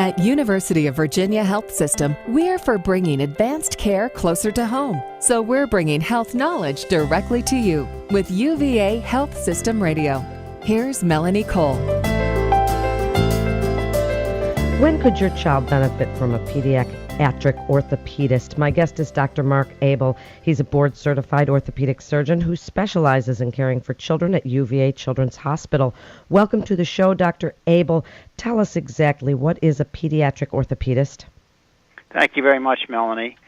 At University of Virginia Health System, we're for bringing advanced care closer to home. So we're bringing health knowledge directly to you with UVA Health System Radio. Here's Melanie Cole. When could your child benefit from a pediatric orthopedist? My guest is Dr. Mark Abel. He's a board-certified orthopedic surgeon who specializes in caring for children at UVA Childrens Hospital. Welcome to the show, Dr. Abel. Tell us exactly, what is a pediatric orthopedist? Thank you very much, Melanie.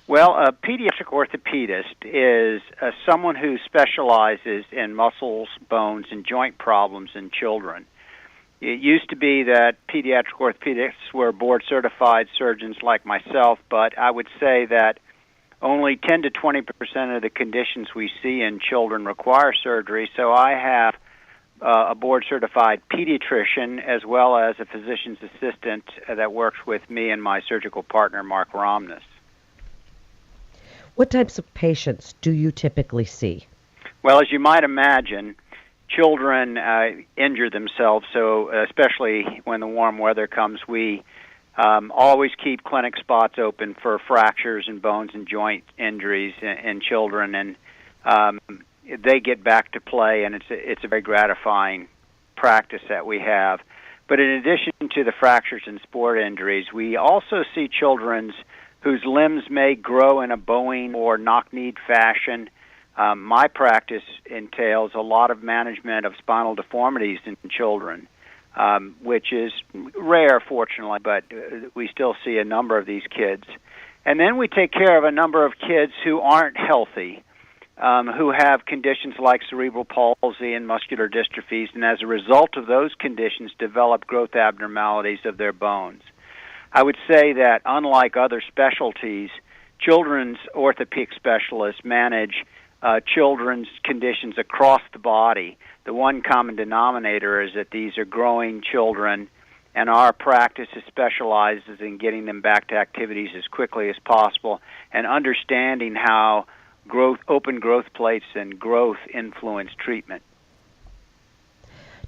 Well, a pediatric orthopedist is someone who specializes in muscles, bones, and joint problems in children. It used to be that pediatric orthopedists were board-certified surgeons like myself, but I would say that only 10 to 20% of the conditions we see in children require surgery, so I have a board-certified pediatrician as well as a physician's assistant that works with me and my surgical partner, Mark Romness. What types of patients do you typically see? Well, as you might imagine, children injure themselves, so especially when the warm weather comes, we always keep clinic spots open for fractures and bones and joint injuries in children, and they get back to play, and it's a very gratifying practice that we have. But in addition to the fractures and sport injuries, we also see children whose limbs may grow in a bowing or knock-kneed fashion. My practice entails a lot of management of spinal deformities in children, which is rare, fortunately, but we still see a number of these kids. And then we take care of a number of kids who aren't healthy, who have conditions like cerebral palsy and muscular dystrophies, and as a result of those conditions develop growth abnormalities of their bones. I would say that unlike other specialties, children's orthopedic specialists manage children's conditions across the body. The one common denominator is that these are growing children, and our practice specializes in getting them back to activities as quickly as possible and understanding how open growth plates and growth influence treatment.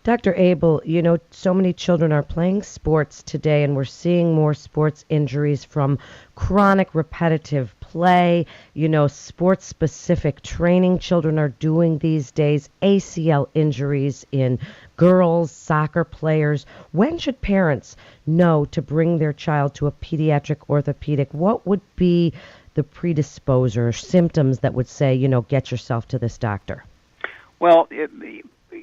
Dr. Abel, you know, so many children are playing sports today, and we're seeing more sports injuries from chronic repetitive play, sports-specific training children are doing these days, ACL injuries in girls, soccer players. When should parents know to bring their child to a pediatric orthopedic? What would be the predisposer symptoms that would say, get yourself to this doctor? Well,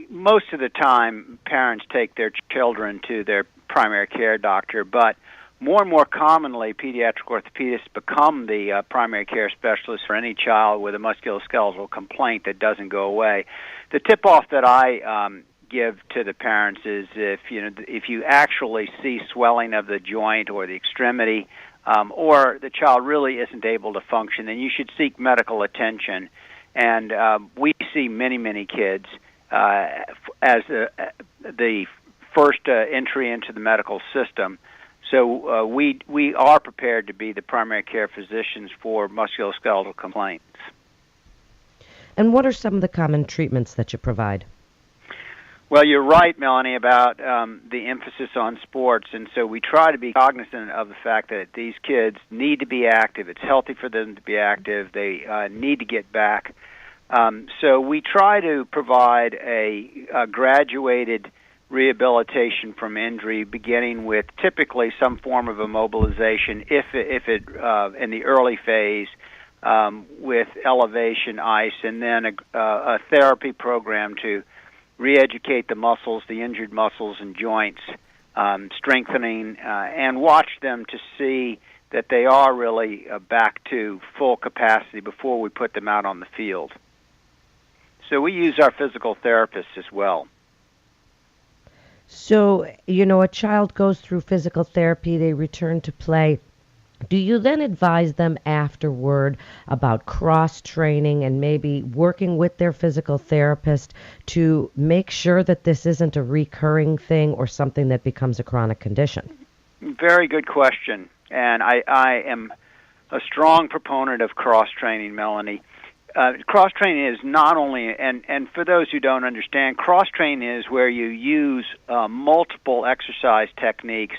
most of the time, parents take their children to their primary care doctor, but more and more commonly, pediatric orthopedists become the primary care specialist for any child with a musculoskeletal complaint that doesn't go away. The tip-off that I give to the parents is if you actually see swelling of the joint or the extremity, or the child really isn't able to function, then you should seek medical attention. And we see many, many kids as the first entry into the medical system. So we are prepared to be the primary care physicians for musculoskeletal complaints. And what are some of the common treatments that you provide? Well, you're right, Melanie, about the emphasis on sports, and so we try to be cognizant of the fact that these kids need to be active. It's healthy for them to be active. They need to get back. So we try to provide a graduated rehabilitation from injury, beginning with typically some form of immobilization, if it in the early phase, with elevation, ice, and then a therapy program to re-educate the muscles, the injured muscles and joints, strengthening, and watch them to see that they are really back to full capacity before we put them out on the field. So we use our physical therapists as well. So, a child goes through physical therapy, they return to play. Do you then advise them afterward about cross-training and maybe working with their physical therapist to make sure that this isn't a recurring thing or something that becomes a chronic condition? Very good question. And I am a strong proponent of cross-training, Melanie. Cross-training is not only, and for those who don't understand, cross-training is where you use multiple exercise techniques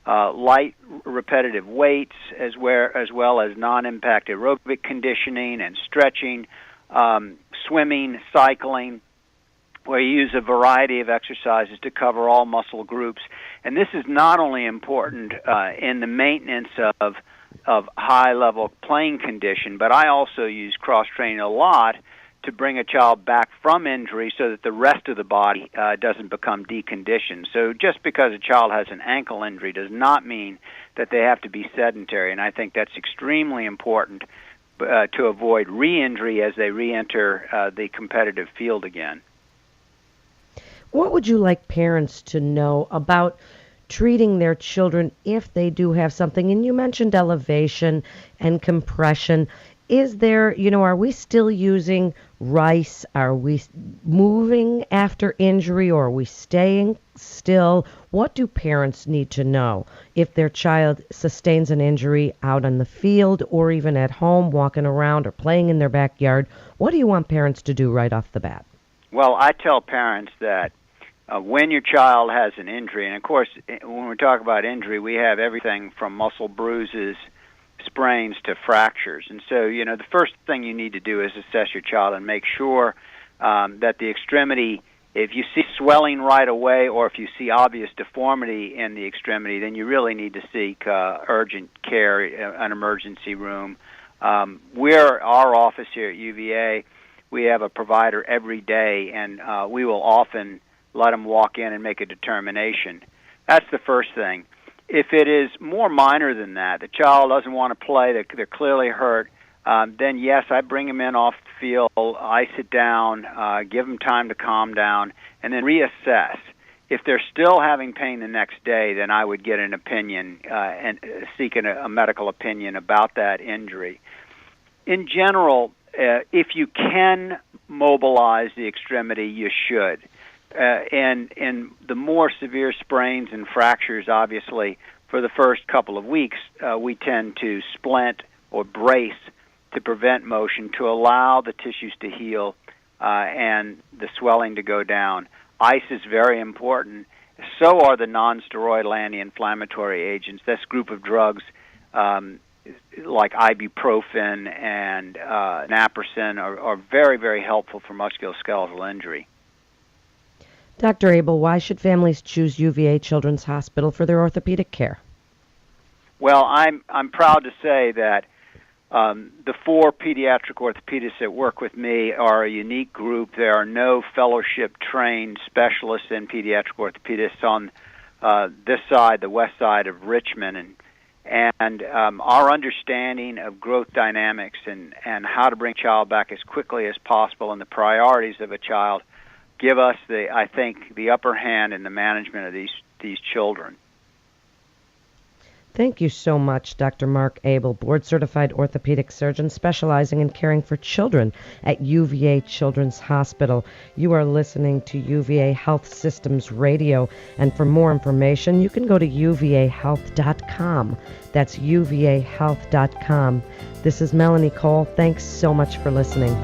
light repetitive weights, as well as non-impact aerobic conditioning and stretching, swimming, cycling, where you use a variety of exercises to cover all muscle groups. And this is not only important in the maintenance of high-level playing condition, but I also use cross-training a lot to bring a child back from injury so that the rest of the body doesn't become deconditioned. So just because a child has an ankle injury does not mean that they have to be sedentary, and I think that's extremely important to avoid re-injury as they re-enter the competitive field again. What would you like parents to know about treating their children if they do have something? And you mentioned elevation and compression. Is there, are we still using rice? Are we moving after injury, or are we staying still? What do parents need to know if their child sustains an injury out on the field or even at home walking around or playing in their backyard? What do you want parents to do right off the bat? Well, I tell parents that when your child has an injury, and of course, when we talk about injury, we have everything from muscle bruises, sprains to fractures. And so, the first thing you need to do is assess your child and make sure that the extremity, if you see swelling right away or if you see obvious deformity in the extremity, then you really need to seek urgent care, an emergency room. Our office here at UVA, we have a provider every day, and we will often let them walk in and make a determination. That's the first thing. If it is more minor than that, the child doesn't want to play, they're clearly hurt, then yes, I bring them in off the field, ice it down, give them time to calm down, and then reassess. If they're still having pain the next day, then I would get an opinion and seek a medical opinion about that injury. In general, if you can mobilize the extremity, you should. And the more severe sprains and fractures, obviously, for the first couple of weeks, we tend to splint or brace to prevent motion, to allow the tissues to heal and the swelling to go down. Ice is very important. So are the non-steroidal anti-inflammatory agents. This group of drugs like ibuprofen and naproxen are very, very helpful for musculoskeletal injury. Dr. Abel, why should families choose UVA Children's Hospital for their orthopedic care? Well, I'm proud to say that the 4 pediatric orthopedists that work with me are a unique group. There are no fellowship-trained specialists in pediatric orthopedists on this side, the west side of Richmond, and our understanding of growth dynamics and how to bring a child back as quickly as possible and the priorities of a child give us the upper hand in the management of these children. Thank you so much, Dr. Mark Abel, board-certified orthopedic surgeon specializing in caring for children at UVA Children's Hospital. You are listening to UVA Health Systems Radio, and for more information, you can go to uvahealth.com. That's uvahealth.com. This is Melanie Cole. Thanks so much for listening.